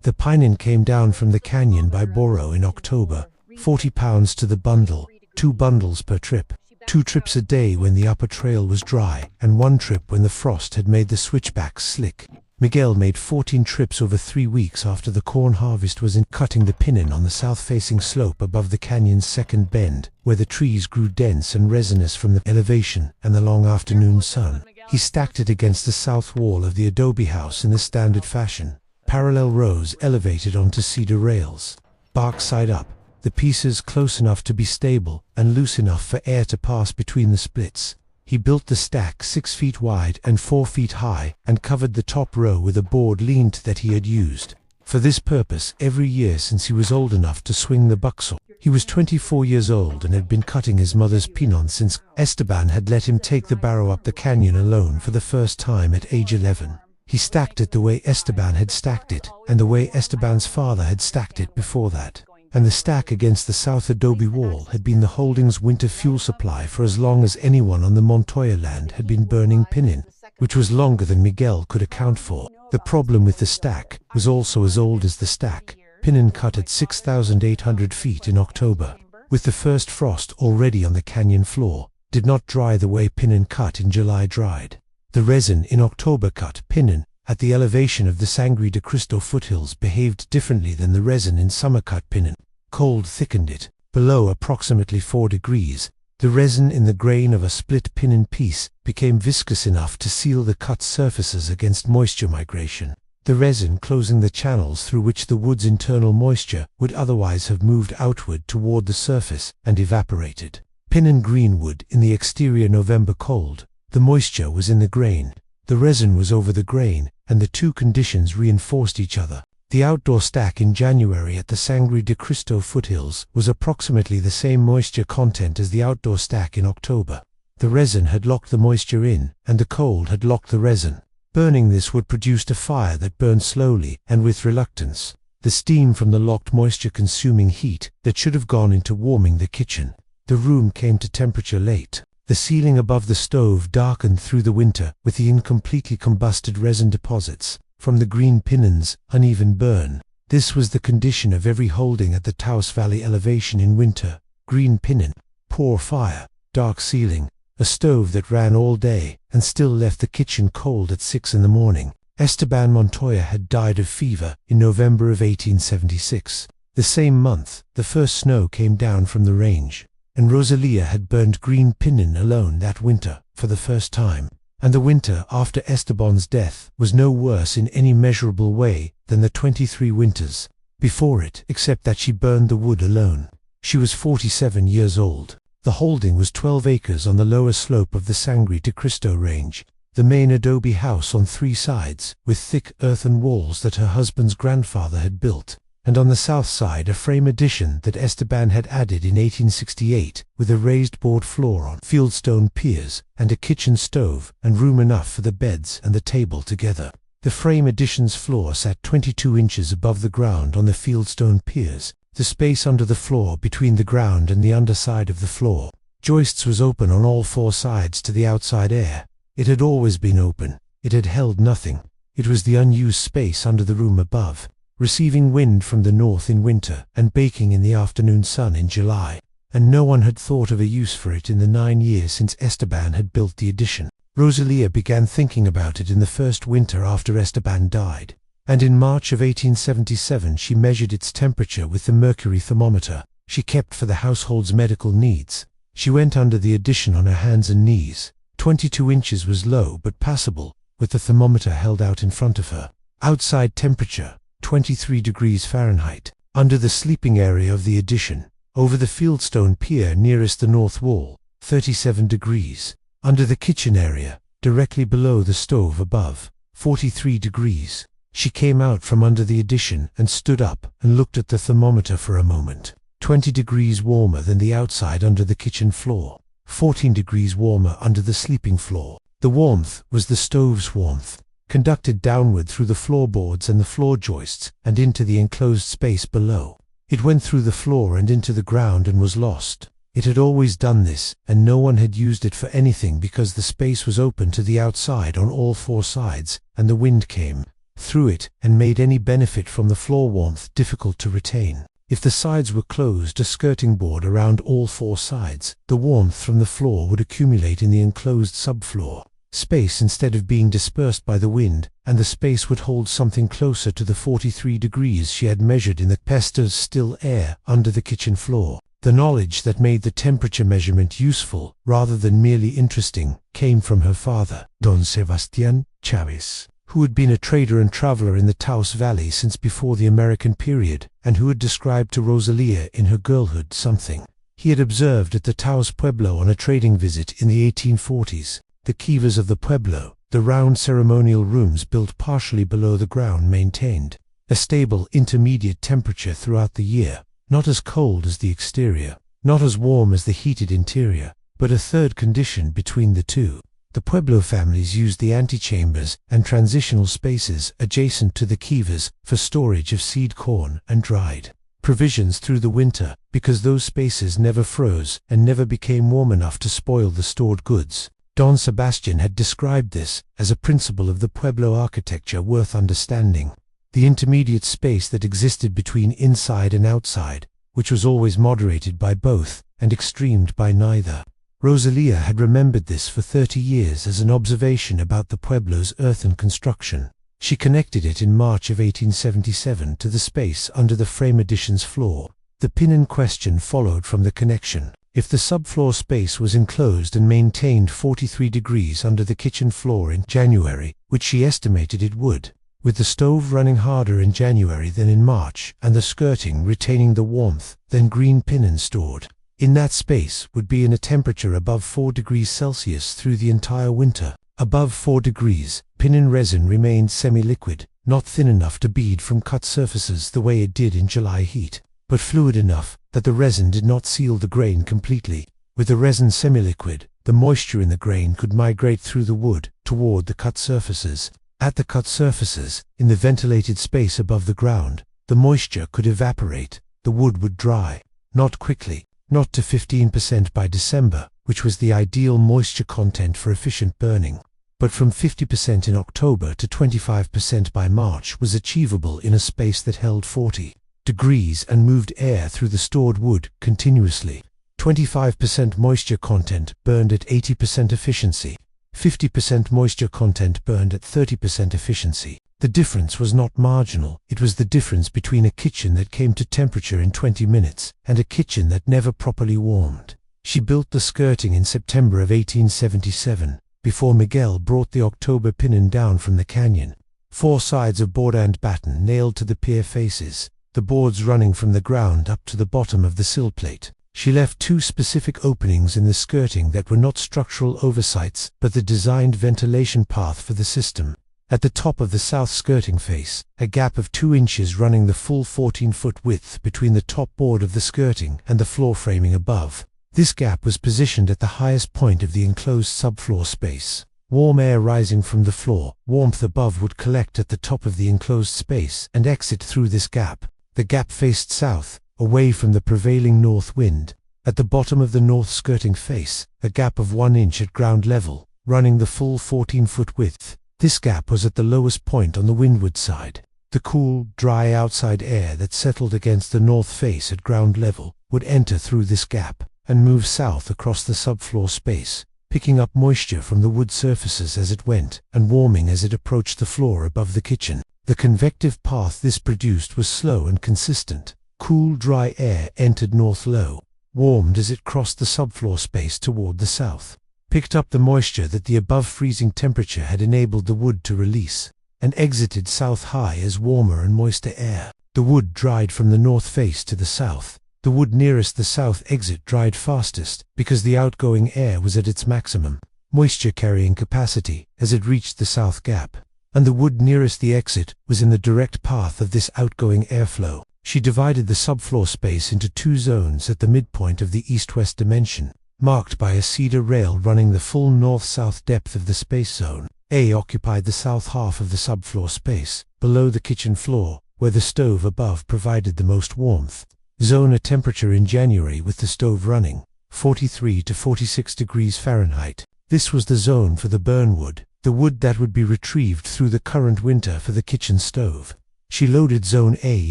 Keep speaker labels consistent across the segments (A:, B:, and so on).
A: The pinion came down from the canyon by Boro in October, £40 to the bundle, 2 bundles per trip. 2 trips a day when the upper trail was dry, and 1 trip when the frost had made the switchbacks slick. Miguel made 14 trips over 3 weeks after the corn harvest was in, cutting the pinion on the south-facing slope above the canyon's second bend, where the trees grew dense and resinous from the elevation and the long afternoon sun. He stacked it against the south wall of the adobe house in the standard fashion. Parallel rows elevated onto cedar rails, bark side up, the pieces close enough to be stable and loose enough for air to pass between the splits. He built the stack 6 feet wide and 4 feet high and covered the top row with a board leaned that he had used for this purpose every year since he was old enough to swing the bucksaw. He was 24 years old and had been cutting his mother's pinion since Esteban had let him take the barrow up the canyon alone for the first time at age 11. He stacked it the way Esteban had stacked it, and the way Esteban's father had stacked it before that. And the stack against the south adobe wall had been the holding's winter fuel supply for as long as anyone on the Montoya land had been burning pinion, which was longer than Miguel could account for. The problem with the stack was also as old as the stack. Pinion cut at 6,800 feet in October, with the first frost already on the canyon floor, did not dry the way pinion cut in July dried. The resin in October cut pinion at the elevation of the Sangre de Cristo foothills behaved differently than the resin in summer cut pinion. Cold thickened it. Below approximately 4 degrees, the resin in the grain of a split pinion piece became viscous enough to seal the cut surfaces against moisture migration. The resin closing the channels through which the wood's internal moisture would otherwise have moved outward toward the surface and evaporated. Pinion green wood in the exterior November cold. The moisture was in the grain. The resin was over the grain, and the two conditions reinforced each other. The outdoor stack in January at the Sangre de Cristo foothills was approximately the same moisture content as the outdoor stack in October. The resin had locked the moisture in, and the cold had locked the resin. Burning this wood produced a fire that burned slowly and with reluctance. The steam from the locked moisture-consuming heat that should have gone into warming the kitchen. The room came to temperature late. The ceiling above the stove darkened through the winter with the incompletely combusted resin deposits from the green pinion's uneven burn. This was the condition of every holding at the Taos Valley elevation in winter. Green pinion, poor fire, dark ceiling, a stove that ran all day and still left the kitchen cold at 6 in the morning. Esteban Montoya had died of fever in November of 1876. The same month, the first snow came down from the range, and Rosalia had burned green pinion alone that winter for the first time. And the winter after Esteban's death was no worse in any measurable way than the 23 winters before it, except that she burned the wood alone. She was 47 years old. The holding was 12 acres on the lower slope of the Sangre de Cristo range, the main adobe house on 3 sides, with thick earthen walls that her husband's grandfather had built, and on the south side a frame addition that Esteban had added in 1868 with a raised board floor on fieldstone piers and a kitchen stove and room enough for the beds and the table together. The frame addition's floor sat 22 inches above the ground on the fieldstone piers, the space under the floor between the ground and the underside of the floor. Joists was open on all 4 sides to the outside air. It had always been open. It had held nothing. It was the unused space under the room above, receiving wind from the north in winter and baking in the afternoon sun in July, and no one had thought of a use for it in the 9 years since Esteban had built the addition. Rosalia began thinking about it in the first winter after Esteban died, and in March of 1877 she measured its temperature with the mercury thermometer she kept for the household's medical needs. She went under the addition on her hands and knees. 22 inches was low but passable, with the thermometer held out in front of her. Outside temperature, 23 degrees Fahrenheit, under the sleeping area of the addition, over the fieldstone pier nearest the north wall, 37 degrees, under the kitchen area, directly below the stove above, 43 degrees. She came out from under the addition and stood up and looked at the thermometer for a moment. 20 degrees warmer than the outside under the kitchen floor, 14 degrees warmer under the sleeping floor. The warmth was the stove's warmth, conducted downward through the floorboards and the floor joists and into the enclosed space below. It went through the floor and into the ground and was lost. It had always done this, and no one had used it for anything because the space was open to the outside on all 4 sides, and the wind came through it and made any benefit from the floor warmth difficult to retain. If the sides were closed, a skirting board around all 4 sides, the warmth from the floor would accumulate in the enclosed subfloor space instead of being dispersed by the wind, and the space would hold something closer to the 43 degrees she had measured in the Pester's still air under the kitchen floor. The knowledge that made the temperature measurement useful, rather than merely interesting, came from her father, Don Sebastián Chávez, who had been a trader and traveler in the Taos Valley since before the American period, and who had described to Rosalia in her girlhood something he had observed at the Taos Pueblo on a trading visit in the 1840s. The kivas of the Pueblo, the round ceremonial rooms built partially below the ground, maintained a stable intermediate temperature throughout the year, not as cold as the exterior, not as warm as the heated interior, but a third condition between the two. The Pueblo families used the antechambers and transitional spaces adjacent to the kivas for storage of seed corn and dried provisions through the winter, because those spaces never froze and never became warm enough to spoil the stored goods. Don Sebastián had described this as a principle of the Pueblo architecture worth understanding. The intermediate space that existed between inside and outside, which was always moderated by both and extremed by neither. Rosalia had remembered this for 30 years as an observation about the Pueblo's earthen construction. She connected it in March of 1877 to the space under the frame addition's floor. The pinion question followed from the connection. If the subfloor space was enclosed and maintained 43 degrees under the kitchen floor in January, which she estimated it would, with the stove running harder in January than in March and the skirting retaining the warmth, then green pinion stored in that space would be in a temperature above 4 degrees Celsius through the entire winter. Above 4 degrees, pinion resin remained semi-liquid, not thin enough to bead from cut surfaces the way it did in July heat, but fluid enough that the resin did not seal the grain completely. With the resin semi-liquid, the moisture in the grain could migrate through the wood toward the cut surfaces. At the cut surfaces, in the ventilated space above the ground, the moisture could evaporate. The wood would dry, not quickly, not to 15% by December, which was the ideal moisture content for efficient burning, but from 50% in October to 25% by March was achievable in a space that held 40 degrees and moved air through the stored wood continuously. 25% moisture content burned at 80% efficiency. 50% moisture content burned at 30% efficiency. The difference was not marginal. It was the difference between a kitchen that came to temperature in 20 minutes and a kitchen that never properly warmed. She built the skirting in September of 1877, before Miguel brought the October pinion down from the canyon. 4 sides of board and batten nailed to the pier faces, the boards running from the ground up to the bottom of the sill plate. She left 2 specific openings in the skirting that were not structural oversights but the designed ventilation path for the system. At the top of the south skirting face, a gap of 2 inches running the full 14-foot width between the top board of the skirting and the floor framing above. This gap was positioned at the highest point of the enclosed subfloor space. Warm air rising from the floor, warmth above would collect at the top of the enclosed space and exit through this gap. The gap faced south, away from the prevailing north wind. At the bottom of the north skirting face, a gap of 1 inch at ground level, running the full 14-foot width. This gap was at the lowest point on the windward side. The cool, dry outside air that settled against the north face at ground level would enter through this gap and move south across the subfloor space, picking up moisture from the wood surfaces as it went and warming as it approached the floor above the kitchen. The convective path this produced was slow and consistent. Cool, dry air entered north low, warmed as it crossed the subfloor space toward the south, picked up the moisture that the above freezing temperature had enabled the wood to release, and exited south high as warmer and moister air. The wood dried from the north face to the south. The wood nearest the south exit dried fastest because the outgoing air was at its maximum moisture carrying capacity as it reached the south gap, and the wood nearest the exit was in the direct path of this outgoing airflow. She divided the subfloor space into 2 zones at the midpoint of the east-west dimension, marked by a cedar rail running the full north-south depth of the space zone. A occupied the south half of the subfloor space, below the kitchen floor, where the stove above provided the most warmth. Zone a temperature in January with the stove running, 43 to 46 degrees Fahrenheit. This was the zone for the burn wood. the wood that would be retrieved through the current winter for the kitchen stove. She loaded Zone A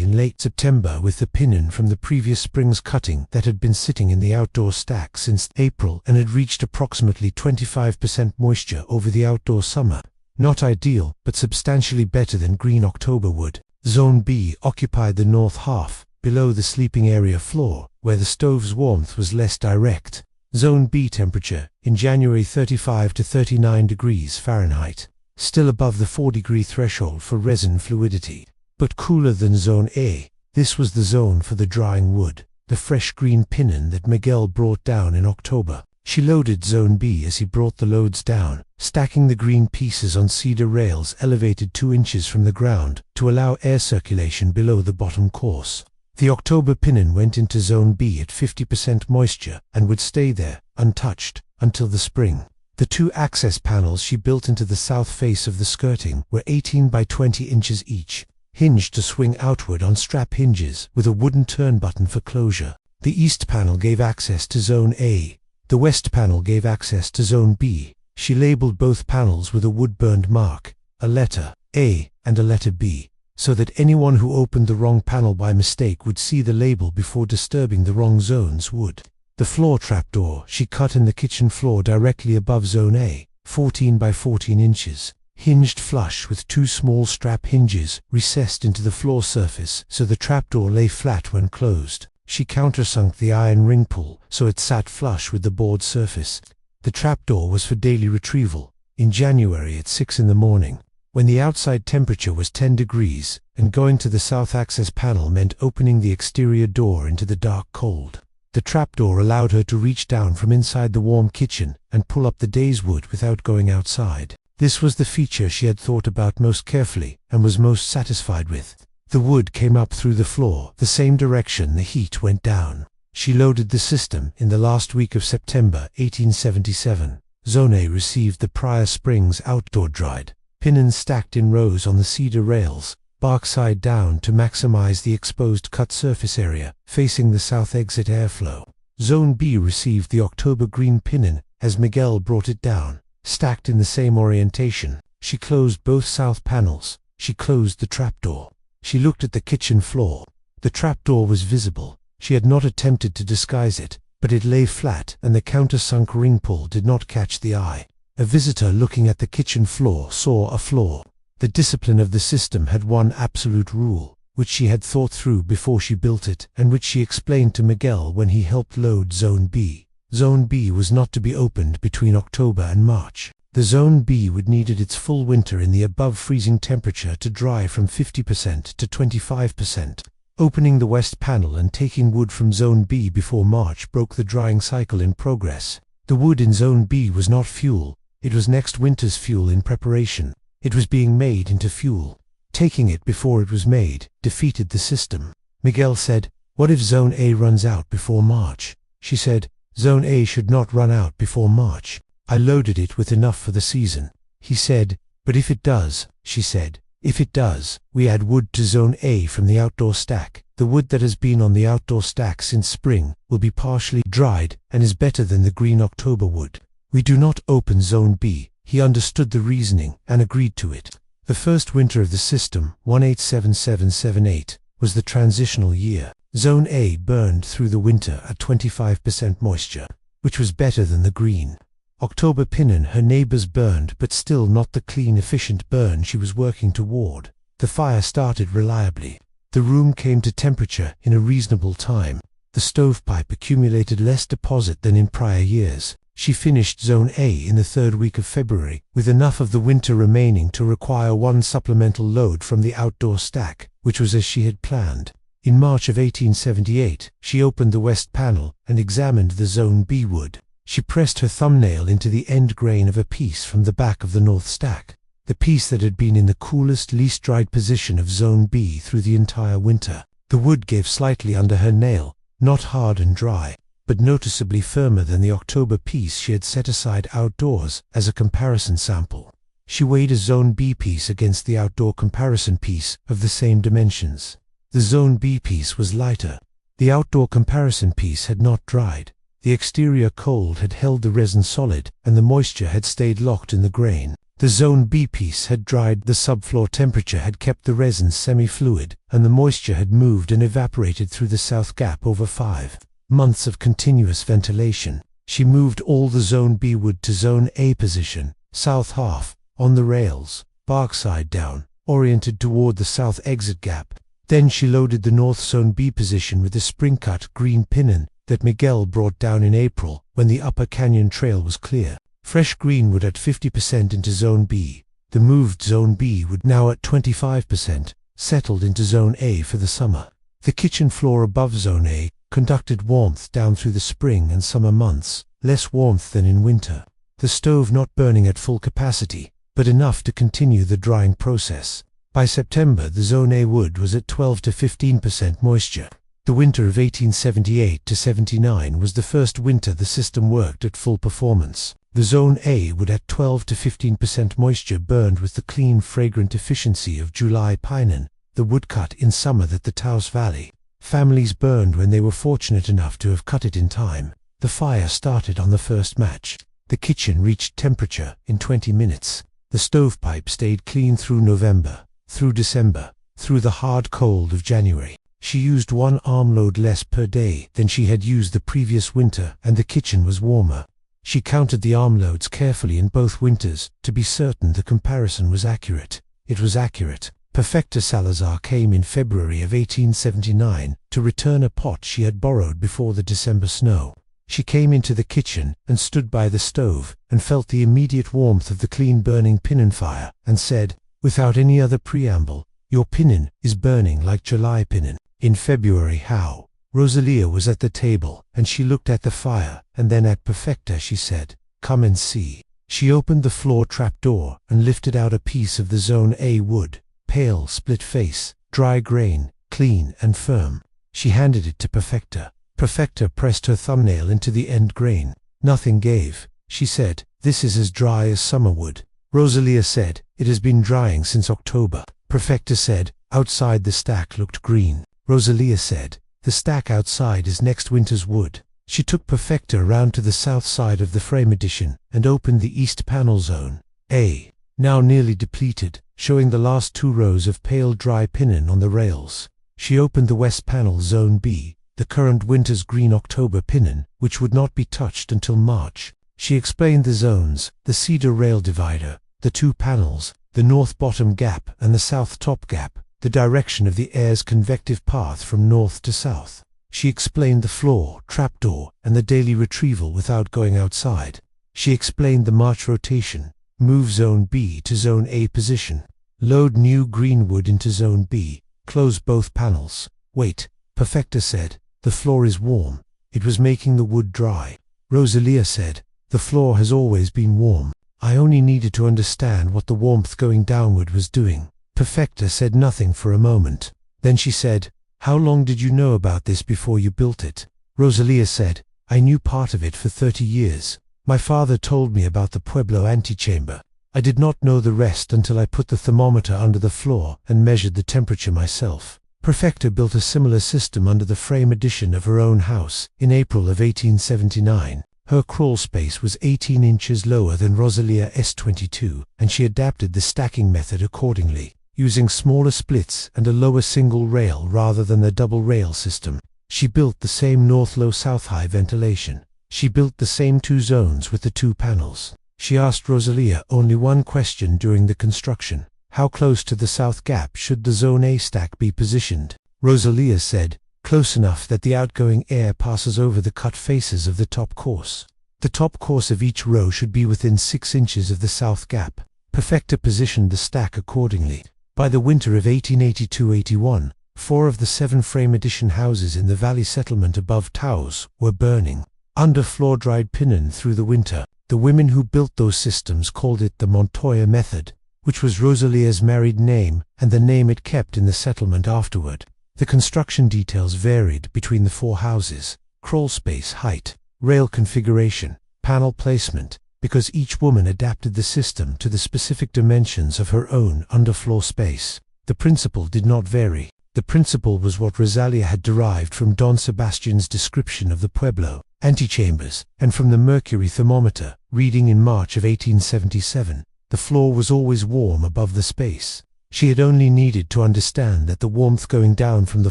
A: in late September with the pinion from the previous spring's cutting that had been sitting in the outdoor stack since April and had reached approximately 25% moisture over the outdoor summer. Not ideal, but substantially better than green October wood. Zone B occupied the north half, below the sleeping area floor, where the stove's warmth was less direct. Zone B temperature, in January 35 to 39 degrees Fahrenheit, still above the 4-degree threshold for resin fluidity, but cooler than Zone A. This was the zone for the drying wood, the fresh green pinion that Miguel brought down in October. She loaded Zone B as he brought the loads down, stacking the green pieces on cedar rails elevated 2 inches from the ground to allow air circulation below the bottom course. The October pinion went into Zone B at 50% moisture and would stay there, untouched, until the spring. The 2 access panels she built into the south face of the skirting were 18 by 20 inches each, hinged to swing outward on strap hinges with a wooden turn button for closure. The east panel gave access to Zone A. The west panel gave access to Zone B. She labeled both panels with a wood-burned mark, a letter A and a letter B, so that anyone who opened the wrong panel by mistake would see the label before disturbing the wrong zone's wood. The floor trapdoor she cut in the kitchen floor directly above Zone A, 14 by 14 inches, hinged flush with 2 small strap hinges recessed into the floor surface so the trapdoor lay flat when closed. She countersunk the iron ring pull so it sat flush with the board surface. The trapdoor was for daily retrieval, in January at 6 in the morning, when the outside temperature was 10 degrees, and going to the south access panel meant opening the exterior door into the dark cold. The trapdoor allowed her to reach down from inside the warm kitchen and pull up the day's wood without going outside. This was the feature she had thought about most carefully and was most satisfied with. The wood came up through the floor, the same direction the heat went down. She loaded the system in the last week of September 1877. Zone A received the prior spring's outdoor dried pinions stacked in rows on the cedar rails, bark side down to maximize the exposed cut surface area, facing the south exit airflow. Zone B received the October green pinion as Miguel brought it down, stacked in the same orientation. She closed both south panels. She closed the trapdoor. She looked at the kitchen floor. The trapdoor was visible. She had not attempted to disguise it, but it lay flat and the countersunk ring pull did not catch the eye. A visitor looking at the kitchen floor saw a flaw. The discipline of the system had one absolute rule, which she had thought through before she built it and which she explained to Miguel when he helped load Zone B. Zone B was not to be opened between October and March. The Zone B would needed its full winter in the above freezing temperature to dry from 50% to 25%. Opening the west panel and taking wood from Zone B before March broke the drying cycle in progress. The wood in Zone B was not fuel. It was next winter's fuel in preparation. It was being made into fuel. Taking it before it was made defeated the system. Miguel said, "What if Zone A runs out before March?" She said, "Zone A should not run out before March. I loaded it with enough for the season." He said, "But if it does," she said, "if it does, we add wood to Zone A from the outdoor stack. The wood that has been on the outdoor stack since spring will be partially dried and is better than the green October wood. We do not open Zone B." He understood the reasoning and agreed to it. The first winter of the system, 1877-78, was the transitional year. Zone A burned through the winter at 25% moisture, which was better than the green October pinion her neighbors burned, but still not the clean, efficient burn she was working toward. The fire started reliably. The room came to temperature in a reasonable time. The stovepipe accumulated less deposit than in prior years. She finished Zone A in the 3rd week of February, with enough of the winter remaining to require 1 supplemental load from the outdoor stack, which was as she had planned. In March of 1878, she opened the west panel and examined the Zone B wood. She pressed her thumbnail into the end grain of a piece from the back of the north stack, the piece that had been in the coolest, least dried position of Zone B through the entire winter. The wood gave slightly under her nail, not hard and dry, but noticeably firmer than the October piece she had set aside outdoors as a comparison sample. She weighed a Zone B piece against the outdoor comparison piece of the same dimensions. The Zone B piece was lighter. The outdoor comparison piece had not dried. The exterior cold had held the resin solid, and the moisture had stayed locked in the grain. The Zone B piece had dried, the subfloor temperature had kept the resin semi-fluid, and the moisture had moved and evaporated through the south gap over 5 months of continuous ventilation. She moved all the Zone B wood to Zone A position, south half, on the rails, bark side down, oriented toward the south exit gap. Then she loaded the North Zone B position with the spring-cut green pinion that Miguel brought down in April when the Upper Canyon Trail was clear. Fresh green wood at 50% into Zone B. The moved Zone B wood, now at 25%, settled into Zone A for the summer. The kitchen floor above Zone A conducted warmth down through the spring and summer months, less warmth than in winter. The stove not burning at full capacity, but enough to continue the drying process. By September, the Zone A wood was at 12 to 15% moisture. The winter of 1878 to 79 was the first winter the system worked at full performance. The Zone A wood at 12 to 15% moisture burned with the clean, fragrant efficiency of July pinion, the wood cut in summer that the Taos Valley families burned when they were fortunate enough to have cut it in time. The fire started on the first match. The kitchen reached temperature in 20 minutes. The stovepipe stayed clean through November, through December, through the hard cold of January. She used 1 armload less per day than she had used the previous winter, and the kitchen was warmer. She counted the armloads carefully in both winters to be certain the comparison was accurate. It was accurate. Perfecta Salazar came in February of 1879 to return a pot she had borrowed before the December snow. She came into the kitchen and stood by the stove and felt the immediate warmth of the clean burning pinion fire and said, without any other preamble, "Your pinion is burning like July pinion." In February, how? Rosalia was at the table, and she looked at the fire, and then at Perfecta. She said, "Come and see." She opened the floor trapdoor and lifted out a piece of the Zone A wood, pale, split face, dry grain, clean and firm. She handed it to Perfecta. Perfecta pressed her thumbnail into the end grain. Nothing gave. She said, "This is as dry as summer wood." Rosalia said, "It has been drying since October." Perfecta said, "Outside the stack looked green." Rosalia said, "The stack outside is next winter's wood." She took Perfecta around to the south side of the frame addition and opened the east panel Zone A, now nearly depleted, showing the last 2 rows of pale dry pinion on the rails. She opened the west panel Zone B, the current winter's green October pinion, which would not be touched until March. She explained the zones, the cedar rail divider, the 2 panels, the north bottom gap and the south top gap, the direction of the air's convective path from north to south. She explained the floor, trapdoor, and the daily retrieval without going outside. She explained the March rotation, move Zone B to Zone A position, load new green wood into Zone B, close both panels. Wait, Perfecta said, "The floor is warm." It was making the wood dry. Rosalia said, "The floor has always been warm. I only needed to understand what the warmth going downward was doing." Perfecta said nothing for a moment. Then she said, "How long did you know about this before you built it?" Rosalia said, "I knew part of it for 30 years. My father told me about the Pueblo antechamber. I did not know the rest until I put the thermometer under the floor and measured the temperature myself." Perfecta built a similar system under the frame addition of her own house in April of 1879. Her crawl space was 18 inches lower than Rosalia S22, and she adapted the stacking method accordingly, using smaller splits and a lower single rail rather than the double rail system. She built the same north-low-south high ventilation. She built the same 2 zones with the 2 panels. She asked Rosalia only one question during the construction: how close to the south gap should the Zone A stack be positioned? Rosalia said, "Close enough that the outgoing air passes over the cut faces of the top course. The top course of each row should be within 6 inches of the south gap." Perfecta positioned the stack accordingly. By the winter of 1882-81, 4 of the 7 frame addition houses in the valley settlement above Taos were burning under floor-dried pinion through the winter. The women who built those systems called it the Montoya method, which was Rosalia's married name and the name it kept in the settlement afterward. The construction details varied between the 4 houses: crawl space, height, rail configuration, panel placement, because each woman adapted the system to the specific dimensions of her own underfloor space. The principle did not vary. The principle was what Rosalia had derived from Don Sebastian's description of the Pueblo antechambers and from the mercury thermometer reading in March of 1877. The floor was always warm above the space. She had only needed to understand that the warmth going down from the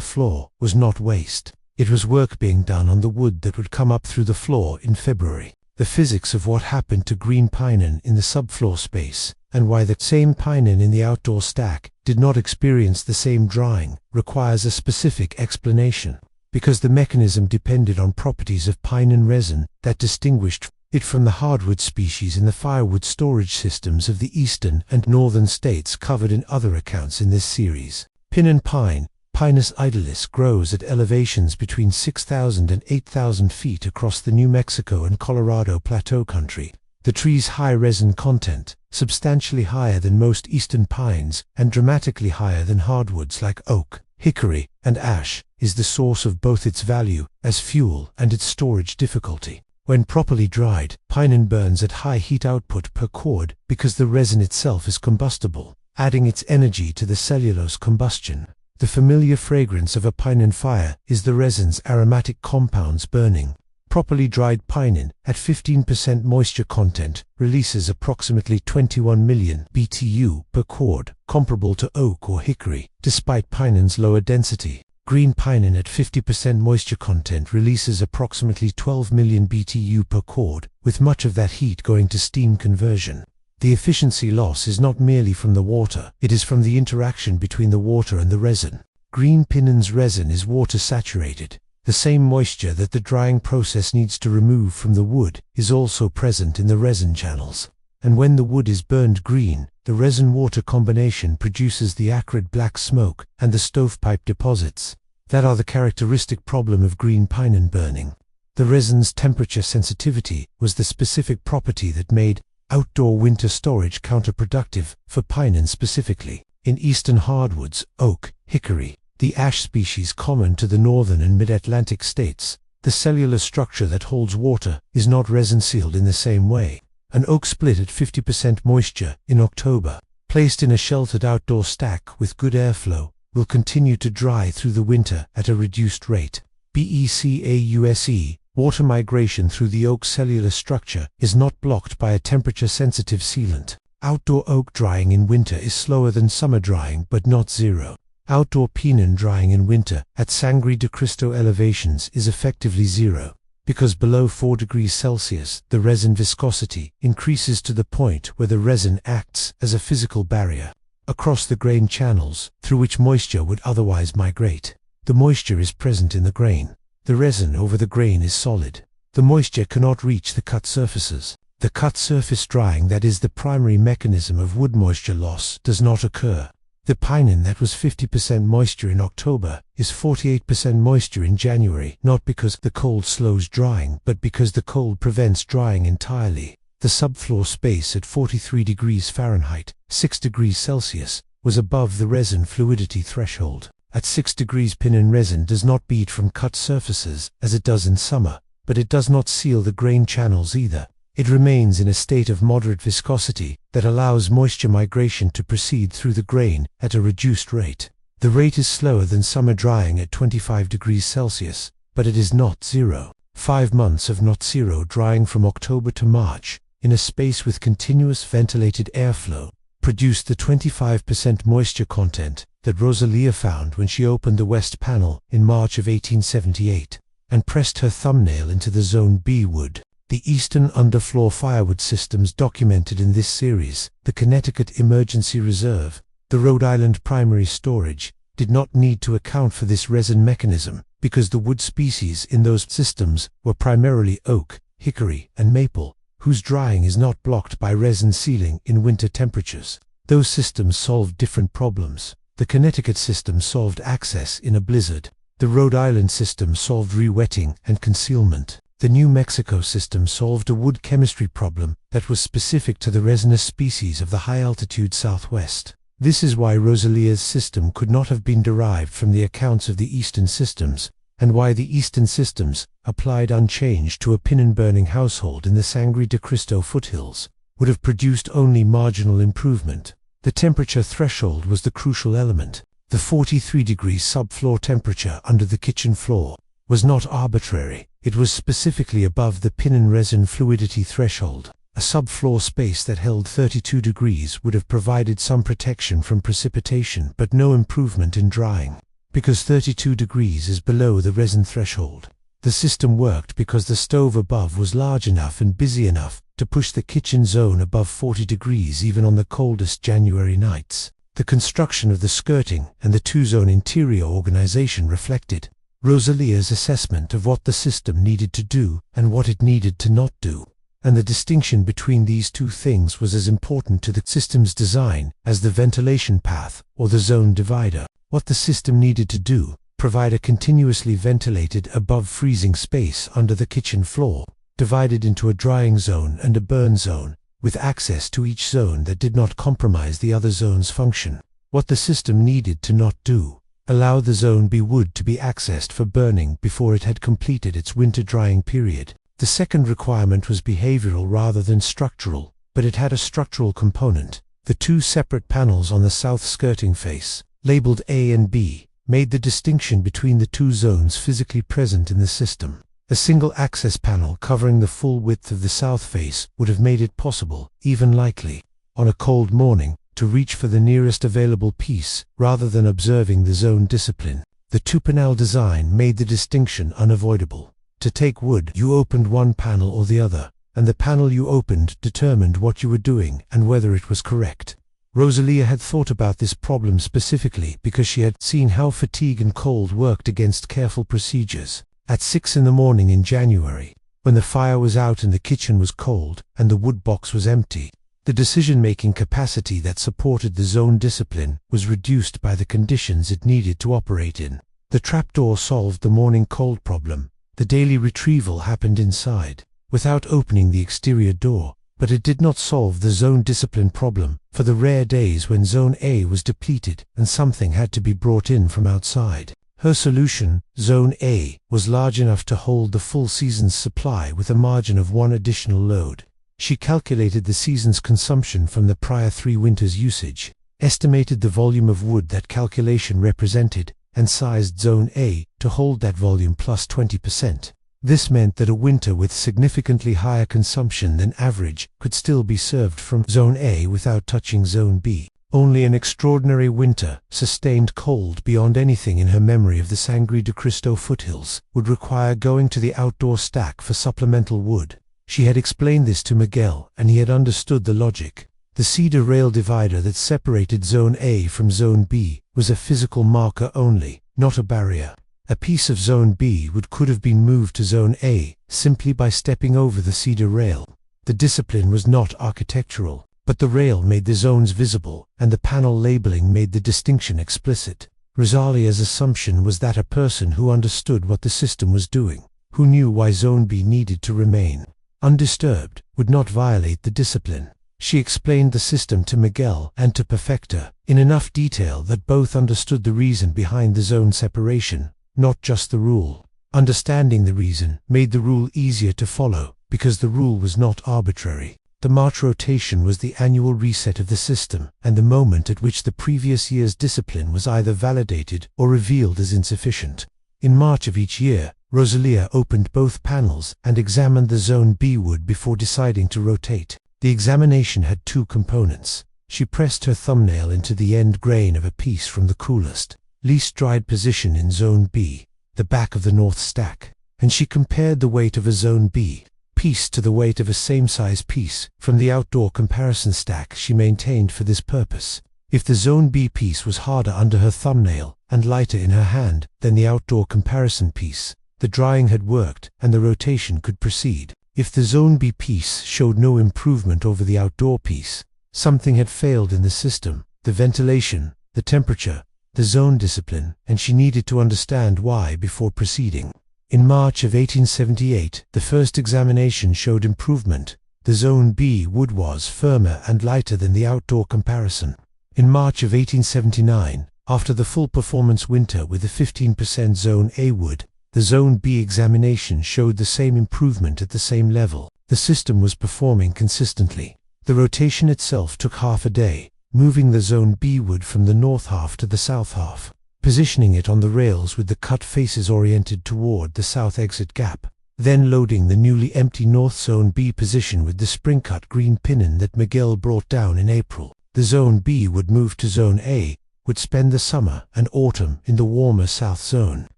A: floor was not waste. It was work being done on the wood that would come up through the floor in February. The physics of what happened to green pinion in the subfloor space, and why the same pinion in the outdoor stack did not experience the same drying, requires a specific explanation. Because the mechanism depended on properties of pinion resin that distinguished it from the hardwood species in the firewood storage systems of the eastern and northern states covered in other accounts in this series. Pinion pine, Pinus idalis, grows at elevations between 6,000 and 8,000 feet across the New Mexico and Colorado plateau country. The tree's high resin content, substantially higher than most eastern pines and dramatically higher than hardwoods like oak, hickory, and ash, is the source of both its value as fuel and its storage difficulty. When properly dried, pinion burns at high heat output per cord because the resin itself is combustible, adding its energy to the cellulose combustion. The familiar fragrance of a pinion fire is the resin's aromatic compounds burning. Properly dried pinion, at 15% moisture content, releases approximately 21 million BTU per cord, comparable to oak or hickory, despite pinion's lower density. Green pinion at 50% moisture content releases approximately 12 million BTU per cord, with much of that heat going to steam conversion. The efficiency loss is not merely from the water, it is from the interaction between the water and the resin. Green pinion's resin is water saturated. The same moisture that the drying process needs to remove from the wood is also present in the resin channels. And when the wood is burned green, the resin-water combination produces the acrid black smoke and the stovepipe deposits that are the characteristic problem of green pinion burning. The resin's temperature sensitivity was the specific property that made outdoor winter storage counterproductive for pinion specifically. In eastern hardwoods, oak, hickory, the ash species common to the northern and mid-Atlantic states, the cellular structure that holds water is not resin-sealed in the same way. An oak split at 50% moisture in October, placed in a sheltered outdoor stack with good airflow, will continue to dry through the winter at a reduced rate. BECAUSE, water migration through the oak cellular structure is not blocked by a temperature-sensitive sealant. Outdoor oak drying in winter is slower than summer drying, but not zero. Outdoor pinion drying in winter at Sangre de Cristo elevations is effectively zero, because below 4 degrees Celsius the resin viscosity increases to the point where the resin acts as a physical barrier across the grain channels through which moisture would otherwise migrate. The moisture is present in the grain. The resin over the grain is solid. The moisture cannot reach the cut surfaces. The cut surface drying that is the primary mechanism of wood moisture loss does not occur. The pinion that was 50% moisture in October is 48% moisture in January, not because the cold slows drying, but because the cold prevents drying entirely. The subfloor space at 43 degrees Fahrenheit, 6 degrees Celsius, was above the resin fluidity threshold. At 6 degrees pinion resin does not bead from cut surfaces as it does in summer, but it does not seal the grain channels either. It remains in a state of moderate viscosity that allows moisture migration to proceed through the grain at a reduced rate. The rate is slower than summer drying at 25 degrees Celsius, but it is not zero. 5 months of not zero drying from October to March, in a space with continuous ventilated airflow, produced the 25% moisture content that Rosalia found when she opened the west panel in March of 1878, and pressed her thumbnail into the Zone B wood. The eastern underfloor firewood systems documented in this series, the Connecticut Emergency Reserve, the Rhode Island Primary Storage, did not need to account for this resin mechanism, because the wood species in those systems were primarily oak, hickory, and maple, whose drying is not blocked by resin sealing in winter temperatures. Those systems solved different problems. The Connecticut system solved access in a blizzard. The Rhode Island system solved re-wetting and concealment. The New Mexico system solved a wood chemistry problem that was specific to the resinous species of the high-altitude Southwest. This is why Rosalia's system could not have been derived from the accounts of the eastern systems, and why the eastern systems, applied unchanged to a pinion-burning household in the Sangre de Cristo foothills, would have produced only marginal improvement. The temperature threshold was the crucial element. The 43 degrees subfloor temperature under the kitchen floor was not arbitrary. It was specifically above the pinion resin fluidity threshold. A subfloor space that held 32 degrees would have provided some protection from precipitation but no improvement in drying. Because 32 degrees is below the resin threshold, the system worked because the stove above was large enough and busy enough to push the kitchen zone above 40 degrees even on the coldest January nights. The construction of the skirting and the two-zone interior organization reflected Rosalia's assessment of what the system needed to do and what it needed to not do. And the distinction between these two things was as important to the system's design as the ventilation path or the zone divider. What the system needed to do: provide a continuously ventilated above freezing space under the kitchen floor, divided into a drying zone and a burn zone, with access to each zone that did not compromise the other zone's function. What the system needed to not do: allow the zone B wood to be accessed for burning before it had completed its winter drying period. The second requirement was behavioral rather than structural, but it had a structural component. The two separate panels on the south skirting face, labeled A and B, made the distinction between the two zones physically present in the system. A single access panel covering the full width of the south face would have made it possible, even likely, on a cold morning, to reach for the nearest available piece rather than observing the zone discipline. The two-panel design made the distinction unavoidable. To take wood, you opened one panel or the other, and the panel you opened determined what you were doing and whether it was correct. Rosalia had thought about this problem specifically because she had seen how fatigue and cold worked against careful procedures. At 6 in the morning in January, when the fire was out and the kitchen was cold and the wood box was empty, the decision-making capacity that supported the zone discipline was reduced by the conditions it needed to operate in. The trapdoor solved the morning cold problem. The daily retrieval happened inside, without opening the exterior door, but it did not solve the zone discipline problem for the rare days when Zone A was depleted and something had to be brought in from outside. Her solution, Zone A, was large enough to hold the full season's supply with a margin of one additional load. She calculated the season's consumption from the prior 3 winters' usage, estimated the volume of wood that calculation represented, and sized Zone A to hold that volume plus 20%. This meant that a winter with significantly higher consumption than average could still be served from Zone A without touching Zone B. Only an extraordinary winter, sustained cold beyond anything in her memory of the Sangre de Cristo foothills, would require going to the outdoor stack for supplemental wood. She had explained this to Miguel, and he had understood the logic. The cedar rail divider that separated Zone A from Zone B was a physical marker only, not a barrier. A piece of Zone B could have been moved to Zone A simply by stepping over the cedar rail. The discipline was not architectural, but the rail made the zones visible, and the panel labeling made the distinction explicit. Rosalia's assumption was that a person who understood what the system was doing, who knew why Zone B needed to remain undisturbed, would not violate the discipline. She explained the system to Miguel and to Perfecta in enough detail that both understood the reason behind the zone separation, not just the rule. Understanding the reason made the rule easier to follow because the rule was not arbitrary. The March rotation was the annual reset of the system and the moment at which the previous year's discipline was either validated or revealed as insufficient. In March of each year, Rosalia opened both panels and examined the Zone B wood before deciding to rotate. The examination had 2 components. She pressed her thumbnail into the end grain of a piece from the coolest, least dried position in Zone B, the back of the north stack, and she compared the weight of a Zone B piece to the weight of a same-size piece from the outdoor comparison stack she maintained for this purpose. If the Zone B piece was harder under her thumbnail and lighter in her hand than the outdoor comparison piece, the drying had worked and the rotation could proceed. If the Zone B piece showed no improvement over the outdoor piece, something had failed in the system, the ventilation, the temperature, the zone discipline, and she needed to understand why before proceeding. In March of 1878, the first examination showed improvement. The Zone B wood was firmer and lighter than the outdoor comparison. In March of 1879, after the full performance winter with the 15% Zone A wood, the Zone B examination showed the same improvement at the same level. The system was performing consistently. The rotation itself took half a day, moving the Zone B wood from the north half to the south half, positioning it on the rails with the cut faces oriented toward the south exit gap. then loading the newly empty North Zone B position with the spring-cut green pinion that Miguel brought down in April. The Zone B would move to Zone A, would spend the summer and autumn in the warmer South Zone,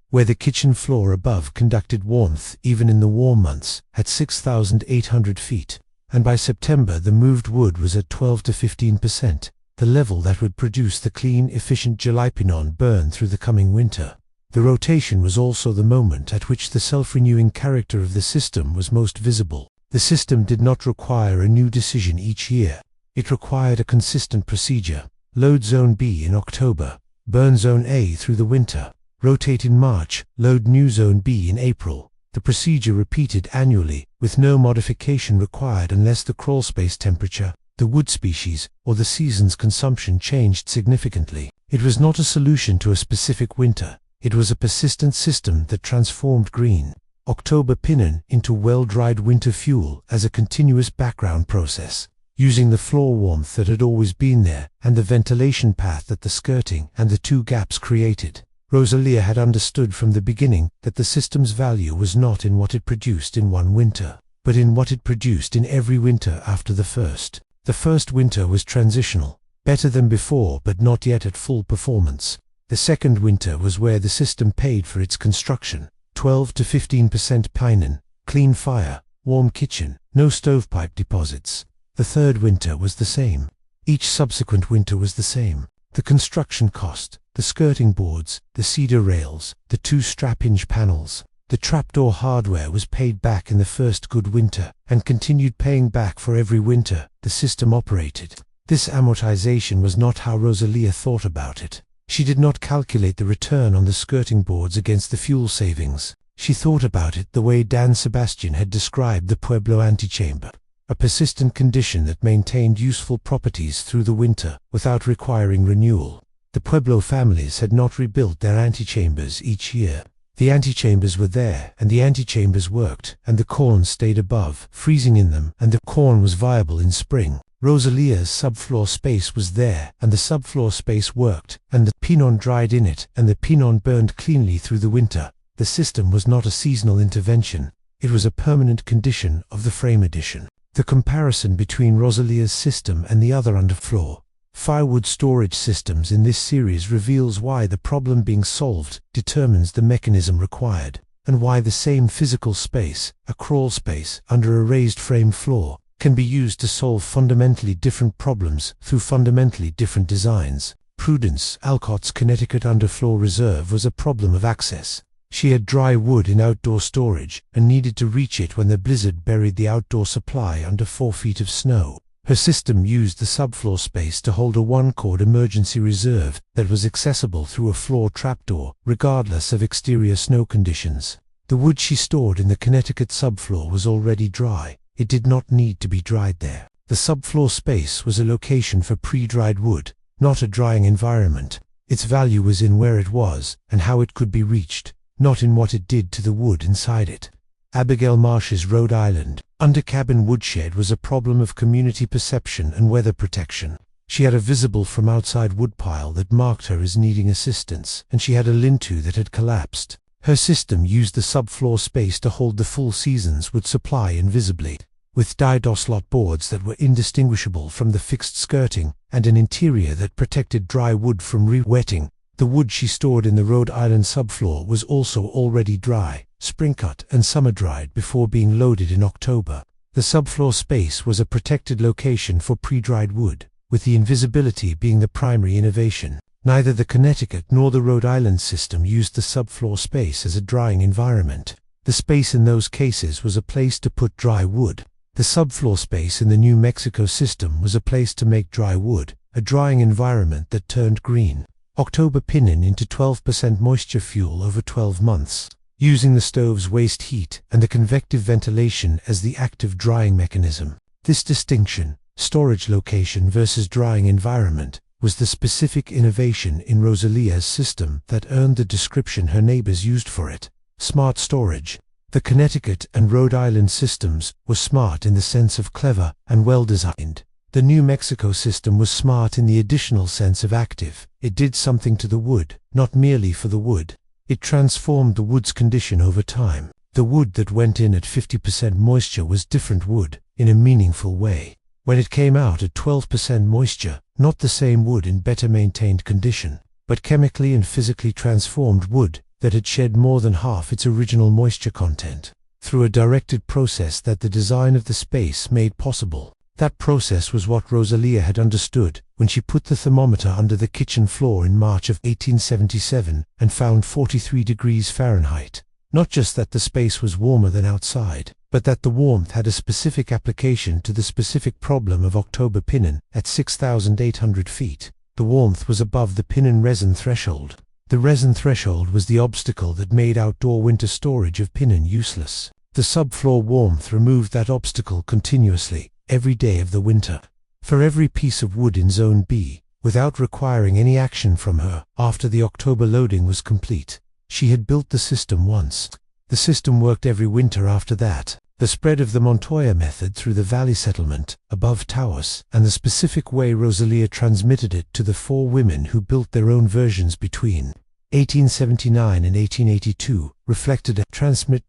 A: where the kitchen floor above conducted warmth even in the warm months at 6,800 feet, and by September the moved wood was at 12 to 15%, the level that would produce the clean, efficient jalapeno burn through the coming winter. The rotation was also the moment at which the self-renewing character of the system was most visible. The system did not require a new decision each year. It required a consistent procedure. Load Zone B in October, burn Zone A through the winter, rotate in March, load new Zone B in April. The procedure repeated annually, with no modification required unless the crawlspace temperature, the wood species, or the season's consumption changed significantly. It was not a solution to a specific winter. It was a persistent system that transformed green October pinion into well-dried winter fuel as a continuous background process, using the floor warmth that had always been there and the ventilation path that the skirting and the two gaps created. Rosalia had understood from the beginning that the system's value was not in what it produced in one winter, but in what it produced in every winter after the first. The first winter was transitional, better than before but not yet at full performance. The second winter was where the system paid for its construction, 12 to 15% pinion, clean fire, warm kitchen, no stovepipe deposits. The third winter was the same. Each subsequent winter was the same. The construction cost, the skirting boards, the cedar rails, the two strap-hinge panels, the trapdoor hardware was paid back in the first good winter and continued paying back for every winter the system operated. This amortization was not how Rosalia thought about it. She did not calculate the return on the skirting boards against the fuel savings. She thought about it the way Dan Sebastian had described the Pueblo antechamber, a persistent condition that maintained useful properties through the winter without requiring renewal. The Pueblo families had not rebuilt their antechambers each year. The antechambers were there, and the antechambers worked, and the corn stayed above, freezing in them, and the corn was viable in spring. Rosalia's subfloor space was there, and the subfloor space worked, and the pinion dried in it, and the pinion burned cleanly through the winter. The system was not a seasonal intervention. It was a permanent condition of the frame addition. The comparison between Rosalia's system and the other underfloor Firewood storage systems in this series reveals why the problem being solved determines the mechanism required, and why the same physical space, a crawl space under a raised frame floor, can be used to solve fundamentally different problems through fundamentally different designs. Prudence Alcott's Connecticut underfloor reserve was a problem of access. She had dry wood in outdoor storage and needed to reach it when the blizzard buried the outdoor supply under 4 feet of snow. Her system used the subfloor space to hold a one-cord emergency reserve that was accessible through a floor trapdoor, regardless of exterior snow conditions. The wood she stored in the Connecticut subfloor was already dry. It did not need to be dried there. The subfloor space was a location for pre-dried wood, not a drying environment. Its value was in where it was and how it could be reached, not in what it did to the wood inside it. Abigail Marsh's Rhode Island undercabin woodshed was a problem of community perception and weather protection. She had a visible from outside woodpile that marked her as needing assistance, and she had a lean-to that had collapsed. Her system used the subfloor space to hold the full season's wood supply invisibly, with die-slot boards that were indistinguishable from the fixed skirting and an interior that protected dry wood from re-wetting. The wood she stored in the Rhode Island subfloor was also already dry, spring-cut and summer-dried before being loaded in October. The subfloor space was a protected location for pre-dried wood, with the invisibility being the primary innovation. Neither the Connecticut nor the Rhode Island system used the subfloor space as a drying environment. The space in those cases was a place to put dry wood. The subfloor space in the New Mexico system was a place to make dry wood, a drying environment that turned green October pinion into 12% moisture fuel over 12 months, using the stove's waste heat and the convective ventilation as the active drying mechanism. This distinction, storage location versus drying environment, was the specific innovation in Rosalia's system that earned the description her neighbors used for it: smart storage. The Connecticut and Rhode Island systems were smart in the sense of clever and well-designed. The New Mexico system was smart in the additional sense of active. It did something to the wood, not merely for the wood. It transformed the wood's condition over time. The wood that went in at 50% moisture was different wood, in a meaningful way. When it came out at 12% moisture, not the same wood in better maintained condition, but chemically and physically transformed wood that had shed more than half its original moisture content, through a directed process that the design of the space made possible. That process was what Rosalia had understood when she put the thermometer under the kitchen floor in March of 1877 and found 43 degrees Fahrenheit. Not just that the space was warmer than outside, but that the warmth had a specific application to the specific problem of October pinion at 6,800 feet. The warmth was above the pinion resin threshold. The resin threshold was the obstacle that made outdoor winter storage of pinion useless. The subfloor warmth removed that obstacle continuously, every day of the winter. For every piece of wood in Zone B, without requiring any action from her, after the October loading was complete, she had built the system once. The system worked every winter after that. The spread of the Montoya method through the valley settlement, above Taos, and the specific way Rosalia transmitted it to the 4 women who built their own versions between 1879 and 1882, reflected a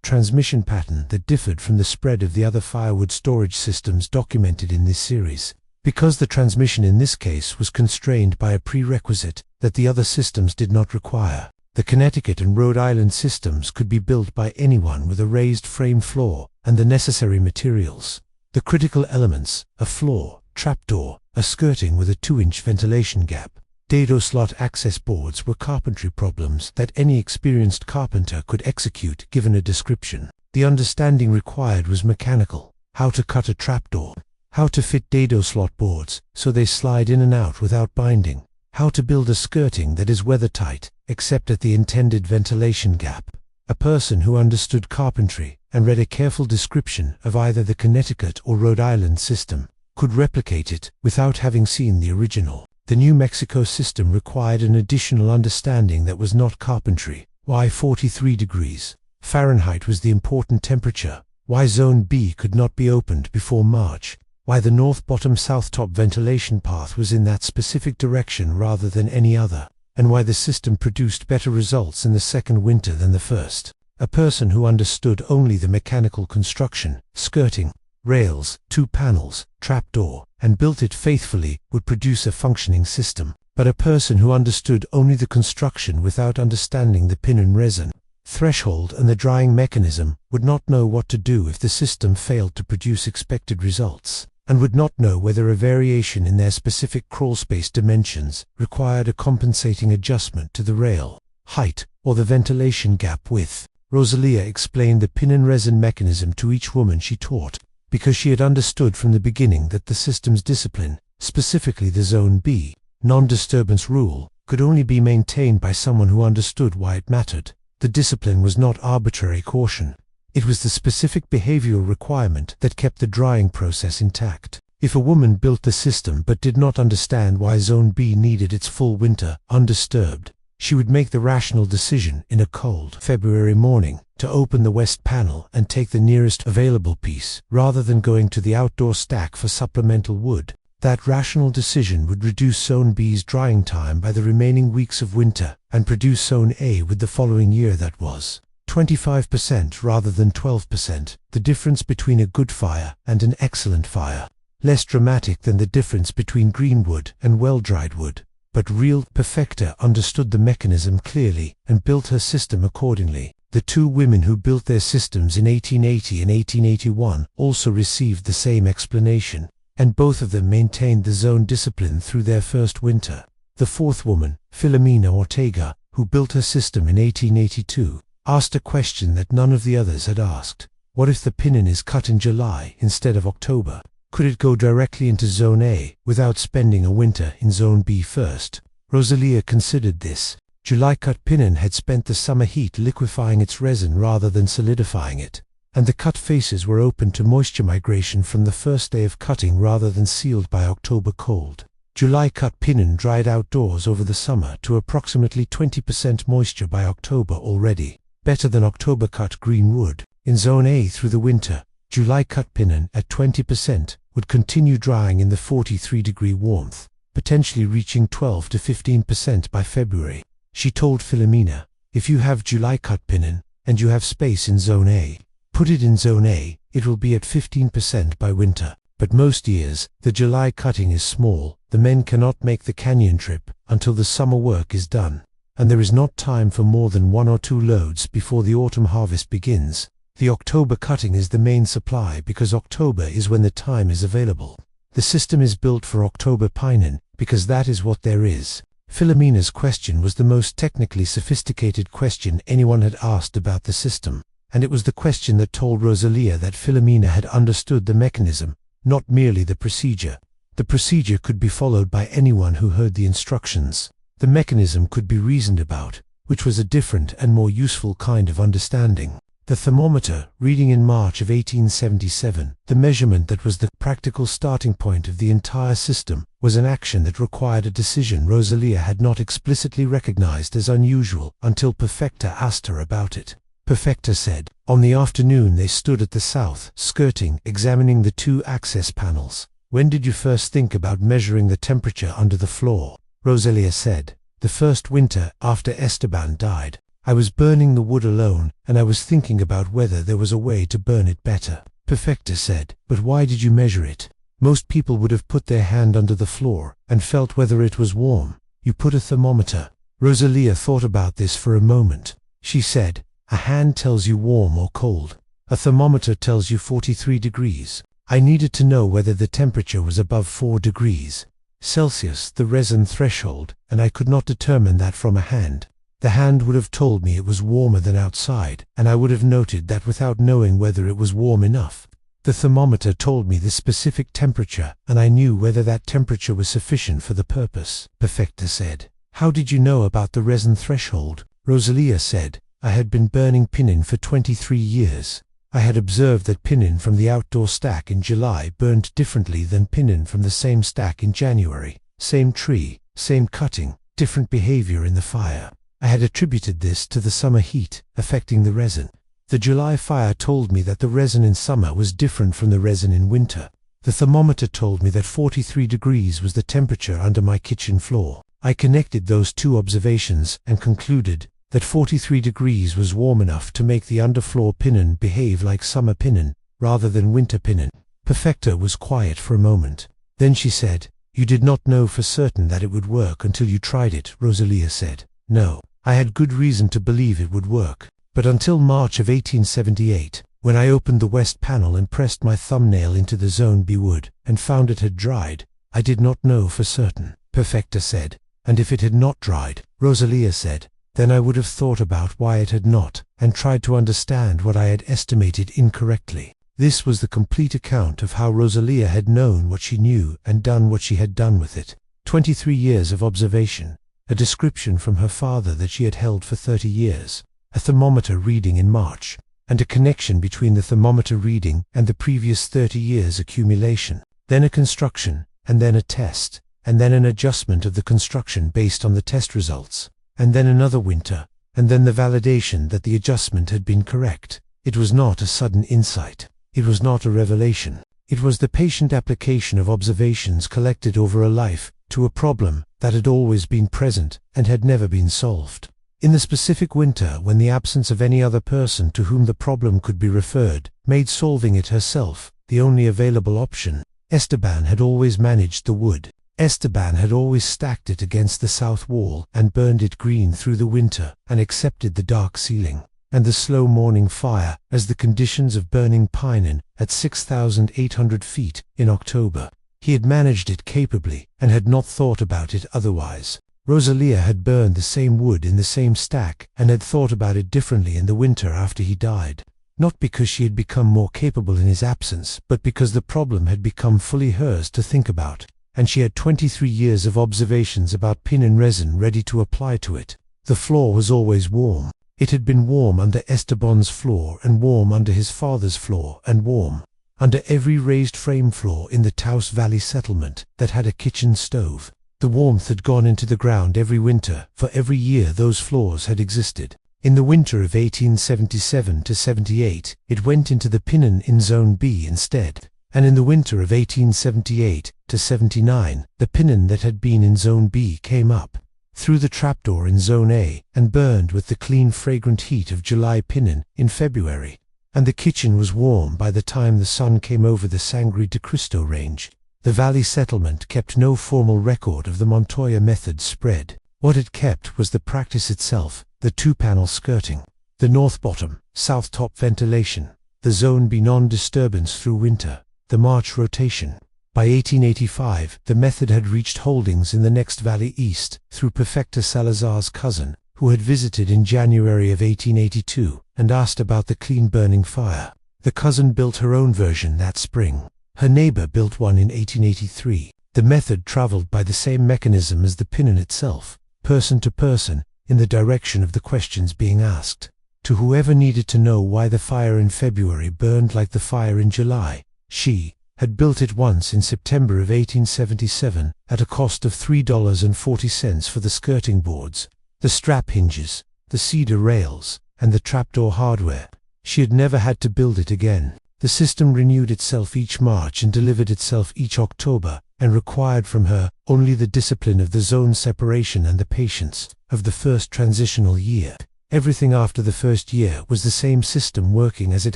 A: transmission pattern that differed from the spread of the other firewood storage systems documented in this series, because the transmission in this case was constrained by a prerequisite that the other systems did not require. The Connecticut and Rhode Island systems could be built by anyone with a raised frame floor and the necessary materials. The critical elements, a floor, trapdoor, a skirting with a 2-inch ventilation gap, dado slot access boards, were carpentry problems that any experienced carpenter could execute given a description. The understanding required was mechanical: how to cut a trapdoor, how to fit dado slot boards so they slide in and out without binding, how to build a skirting that is weathertight except at the intended ventilation gap. A person who understood carpentry and read a careful description of either the Connecticut or Rhode Island system could replicate it without having seen the original. The New Mexico system required an additional understanding that was not carpentry. Why 43 degrees Fahrenheit was the important temperature, why Zone B could not be opened before March, why the north bottom south top ventilation path was in that specific direction rather than any other, and why the system produced better results in the second winter than the first. A person who understood only the mechanical construction, skirting, rails, 2 panels, trapdoor, and built it faithfully would produce a functioning system. But a person who understood only the construction without understanding the pinion resin threshold and the drying mechanism would not know what to do if the system failed to produce expected results, and would not know whether a variation in their specific crawlspace dimensions required a compensating adjustment to the rail height or the ventilation gap width. Rosalia explained the pinion resin mechanism to each woman she taught, because she had understood from the beginning that the system's discipline, specifically the Zone B non-disturbance rule, could only be maintained by someone who understood why it mattered. The discipline was not arbitrary caution. It was the specific behavioral requirement that kept the drying process intact. If a woman built the system but did not understand why Zone B needed its full winter undisturbed, she would make the rational decision in a cold February morning to open the west panel and take the nearest available piece, rather than going to the outdoor stack for supplemental wood. That rational decision would reduce Zone B's drying time by the remaining weeks of winter and produce Zone A with the following year that was 25% rather than 12%, the difference between a good fire and an excellent fire. Less dramatic than the difference between green wood and well-dried wood. But real perfecter understood the mechanism clearly and built her system accordingly. The 2 women who built their systems in 1880 and 1881 also received the same explanation, and both of them maintained the zone discipline through their first winter. The 4th woman, Filomena Ortega, who built her system in 1882, asked a question that none of the others had asked. What if the pinion is cut in July instead of October? Could it go directly into Zone A without spending a winter in Zone B first? Rosalia considered this. July-cut pinion had spent the summer heat liquefying its resin rather than solidifying it, and the cut faces were open to moisture migration from the first day of cutting rather than sealed by October cold. July-cut pinion dried outdoors over the summer to approximately 20% moisture by October already, better than October-cut green wood. In Zone A through the winter, July-cut pinion at 20% would continue drying in the 43-degree warmth, potentially reaching 12 to 15% by February. She told Filomena, if you have July-cut pinion, and you have space in Zone A. Put it in Zone A, it will be at 15% by winter. But most years, the July cutting is small, the men cannot make the canyon trip until the summer work is done, and there is not time for more than 1 or 2 loads before the autumn harvest begins. The October cutting is the main supply because October is when the time is available. The system is built for October pinion because that is what there is. Philomena's question was the most technically sophisticated question anyone had asked about the system, and it was the question that told Rosalia that Philomena had understood the mechanism, not merely the procedure. The procedure could be followed by anyone who heard the instructions. The mechanism could be reasoned about, which was a different and more useful kind of understanding. The thermometer, reading in March of 1877, the measurement that was the practical starting point of the entire system, was an action that required a decision Rosalia had not explicitly recognized as unusual until Perfecta asked her about it. Perfecta said, on the afternoon they stood at the south skirting, examining the 2 access panels. When did you first think about measuring the temperature under the floor? Rosalia said, the first winter after Esteban died. I was burning the wood alone, and I was thinking about whether there was a way to burn it better. Perfecta said, but why did you measure it? Most people would have put their hand under the floor and felt whether it was warm. You put a thermometer. Rosalia thought about this for a moment. She said, a hand tells you warm or cold. A thermometer tells you 43 degrees. I needed to know whether the temperature was above 4 degrees Celsius, the resin threshold, and I could not determine that from a hand. The hand would have told me it was warmer than outside, and I would have noted that without knowing whether it was warm enough. The thermometer told me the specific temperature, and I knew whether that temperature was sufficient for the purpose. Perfecta said, how did you know about the resin threshold? Rosalia said, I had been burning pinion for 23 years. I had observed that pinion from the outdoor stack in July burned differently than pinion from the same stack in January. Same tree, same cutting, different behavior in the fire. I had attributed this to the summer heat affecting the resin. The July fire told me that the resin in summer was different from the resin in winter. The thermometer told me that 43 degrees was the temperature under my kitchen floor. I connected those 2 observations and concluded that 43 degrees was warm enough to make the underfloor pinion behave like summer pinion rather than winter pinion. Perfecta was quiet for a moment. Then she said, you did not know for certain that it would work until you tried it, Rosalia said. No, I had good reason to believe it would work, but until March of 1878, when I opened the west panel and pressed my thumbnail into the Zone B wood and found it had dried, I did not know for certain, Perfecta said. And if it had not dried, Rosalia said, then I would have thought about why it had not, and tried to understand what I had estimated incorrectly. This was the complete account of how Rosalia had known what she knew and done what she had done with it. 23 years of observation, a description from her father that she had held for 30 years, a thermometer reading in March, and a connection between the thermometer reading and the previous 30 years' accumulation, then a construction, and then a test, and then an adjustment of the construction based on the test results, and then another winter, and then the validation that the adjustment had been correct. It was not a sudden insight. It was not a revelation. It was the patient application of observations collected over a life to a problem that had always been present and had never been solved. In the specific winter, when the absence of any other person to whom the problem could be referred made solving it herself the only available option, Esteban had always managed the wood. Esteban had always stacked it against the south wall and burned it green through the winter and accepted the dark ceiling and the slow morning fire as the conditions of burning pinion at 6,800 feet in October. He had managed it capably and had not thought about it otherwise. Rosalia had burned the same wood in the same stack and had thought about it differently in the winter after he died. Not because she had become more capable in his absence, but because the problem had become fully hers to think about, and she had 23 years of observations about pinion resin ready to apply to it. The floor was always warm. It had been warm under Esteban's floor and warm under his father's floor and warm under every raised frame floor in the Taos Valley settlement that had a kitchen stove. The warmth had gone into the ground every winter for every year those floors had existed. In the winter of 1877 to 78, it went into the pinion in Zone B instead, and in the winter of 1878 to 79, the pinion that had been in Zone B came up. through the trapdoor in Zone A, and burned with the clean, fragrant heat of July pinion in February. And the kitchen was warm by the time the sun came over the Sangre de Cristo range. The Valley settlement kept no formal record of the Montoya method spread. What it kept was the practice itself, the two-panel skirting, the north bottom, south top ventilation, the Zone B non-disturbance through winter, the March rotation. By 1885, the method had reached holdings in the next valley east, through Perfecta Salazar's cousin, who had visited in January of 1882, and asked about the clean-burning fire. The cousin built her own version that spring. Her neighbor built one in 1883. The method traveled by the same mechanism as the pinion itself, person to person, in the direction of the questions being asked. To whoever needed to know why the fire in February burned like the fire in July, she had built it once in September of 1877 at a cost of $3.40 for the skirting boards, the strap hinges, the cedar rails, and the trapdoor hardware. She had never had to build it again. The system renewed itself each March and delivered itself each October, and required from her only the discipline of the zone separation and the patience of the first transitional year. Everything after the first year was the same system working as it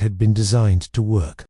A: had been designed to work.